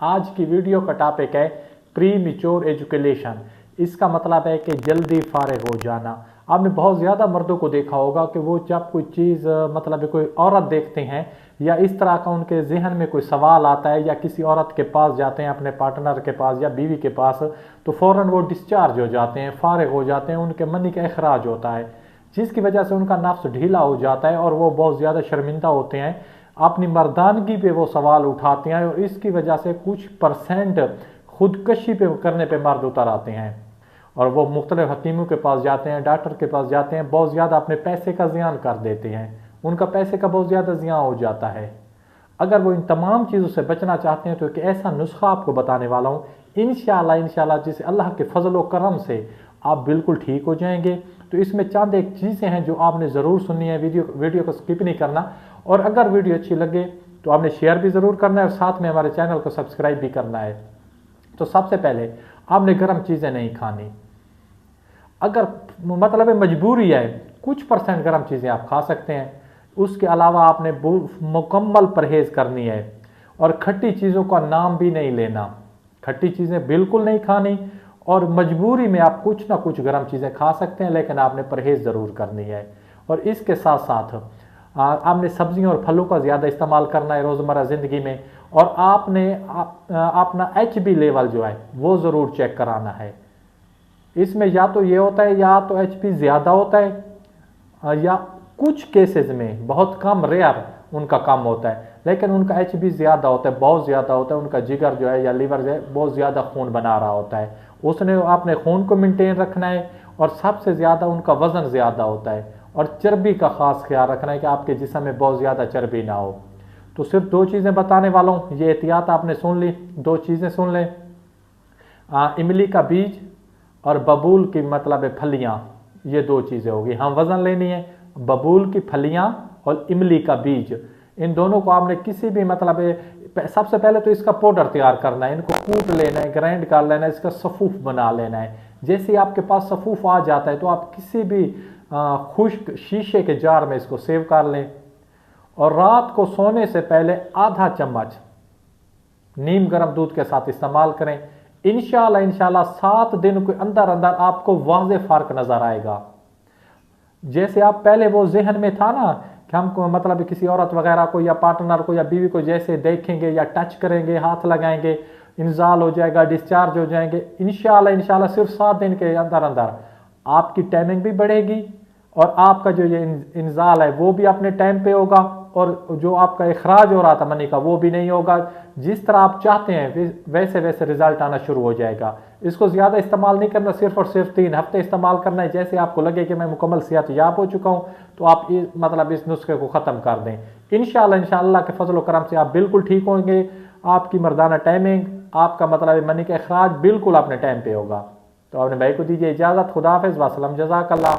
आज की वीडियो का टॉपिक है प्री मैच्योर एजुकेशन। इसका मतलब है कि जल्दी फारिग हो जाना। आपने बहुत ज़्यादा मर्दों को देखा होगा कि वो जब कोई चीज़ मतलब कोई औरत देखते हैं या इस तरह का उनके जहन में कोई सवाल आता है या किसी औरत के पास जाते हैं, अपने पार्टनर के पास या बीवी के पास, तो फ़ौरन वो डिस्चार्ज हो जाते हैं, फारिग हो जाते हैं, उनके मनी का अखराज होता है, जिसकी वजह से उनका नफ्स ढीला हो जाता है और वो बहुत ज़्यादा शर्मिंदा होते हैं। अपनी मर्दानगी पे वो सवाल उठाते हैं और इसकी वजह से कुछ परसेंट खुदकशी पे करने पे मर्द उतर आते हैं और वो मुख्तलिफ हकीमों के पास जाते हैं, डॉक्टर के पास जाते हैं, बहुत ज़्यादा अपने पैसे का ज़ियान कर देते हैं, उनका पैसे का बहुत ज़्यादा ज़ियान हो जाता है। अगर वो इन तमाम चीज़ों से बचना चाहते हैं तो एक ऐसा नुस्खा आपको बताने वाला हूँ, इंशाल्लाह जिसे अल्लाह के फजल व करम से आप बिल्कुल ठीक हो जाएंगे। तो इसमें चंद एक चीज़ें हैं जो आपने ज़रूर सुननी है, वीडियो को स्किप नहीं करना, और अगर वीडियो अच्छी लगे तो आपने शेयर भी ज़रूर करना है और साथ में हमारे चैनल को सब्सक्राइब भी करना है। तो सबसे पहले आपने गर्म चीज़ें नहीं खानी। अगर मतलब मजबूरी है, कुछ परसेंट गर्म चीज़ें आप खा सकते हैं, उसके अलावा आपने मुकम्मल परहेज़ करनी है और खट्टी चीज़ों का नाम भी नहीं लेना, खट्टी चीज़ें बिल्कुल नहीं खानी। और मजबूरी में आप कुछ ना कुछ गर्म चीज़ें खा सकते हैं, लेकिन आपने परहेज़ ज़रूर करनी है। और इसके साथ साथ आपने सब्जियों और फलों का ज़्यादा इस्तेमाल करना है रोज़मर्रा ज़िंदगी में, और आपने अपना HB लेवल जो है वो ज़रूर चेक कराना है। इसमें या तो ये होता है या तो HP ज़्यादा होता है या कुछ केसेस में बहुत कम रेयर उनका कम होता है, लेकिन उनका HB ज़्यादा होता है, बहुत ज़्यादा होता है। उनका जिगर जो है या लीवर जो है बहुत ज़्यादा खून बना रहा होता है, उसने अपने खून को मेंटेन रखना है। और सबसे ज़्यादा उनका वज़न ज़्यादा होता है और चर्बी का ख़ास ख्याल रखना है कि आपके जिस्म में बहुत ज़्यादा चर्बी ना हो। तो सिर्फ दो चीज़ें बताने वाला हूँ, ये एहतियात आपने सुन ली, दो चीज़ें सुन लें, इमली का बीज और बबूल की मतलब फलियाँ, ये दो चीज़ें होगी। हम वज़न लेनी है, बबूल की फलियाँ और इमली का बीज, इन दोनों को आपने किसी भी मतलब सबसे पहले तो इसका पाउडर तैयार करना है, इनको कूट लेना है, ग्राइंड कर लेना है, इसका सफ़ूफ बना लेना है। जैसे आपके पास सफ़ूफ आ जाता है तो आप किसी भी खुश्क शीशे के जार में इसको सेव कर लें और रात को सोने से पहले आधा चम्मच नीम गर्म दूध के साथ इस्तेमाल करें। इंशाल्लाह 7 दिन के अंदर अंदर आपको वाज़े फ़र्क नज़र आएगा। जैसे आप पहले वो जहन में था ना कि हमको मतलब किसी औरत वगैरह को या पार्टनर को या बीवी को जैसे देखेंगे या टच करेंगे, हाथ लगाएंगे, इंजाल हो जाएगा, डिस्चार्ज हो जाएंगे। इंशाल्लाह सिर्फ 7 दिन के अंदर अंदर आपकी टाइमिंग भी बढ़ेगी और आपका जो ये इंजाल है वो भी अपने टाइम पे होगा और जो आपका इखराज हो रहा था मनी का वो भी नहीं होगा। जिस तरह आप चाहते हैं वैसे वैसे रिजल्ट आना शुरू हो जाएगा। इसको ज़्यादा इस्तेमाल नहीं करना, सिर्फ और सिर्फ 3 हफ्ते इस्तेमाल करना है। जैसे आपको लगे कि मैं मुकम्मल सेहत याब हो चुका हूँ तो आप मतलब इस नुस्खे को ख़त्म कर दें। इंशाल्लाह के फजल व करम से आप बिल्कुल ठीक होंगे। आपकी मर्दाना टाइमिंग, आपका मतलब मनी का अखराज बिल्कुल अपने टाइम पे होगा। तो अपने भाई को दीजिए इजाज़त। खुदा हाफ़िज़, वसलम, जज़ाकल्लाह।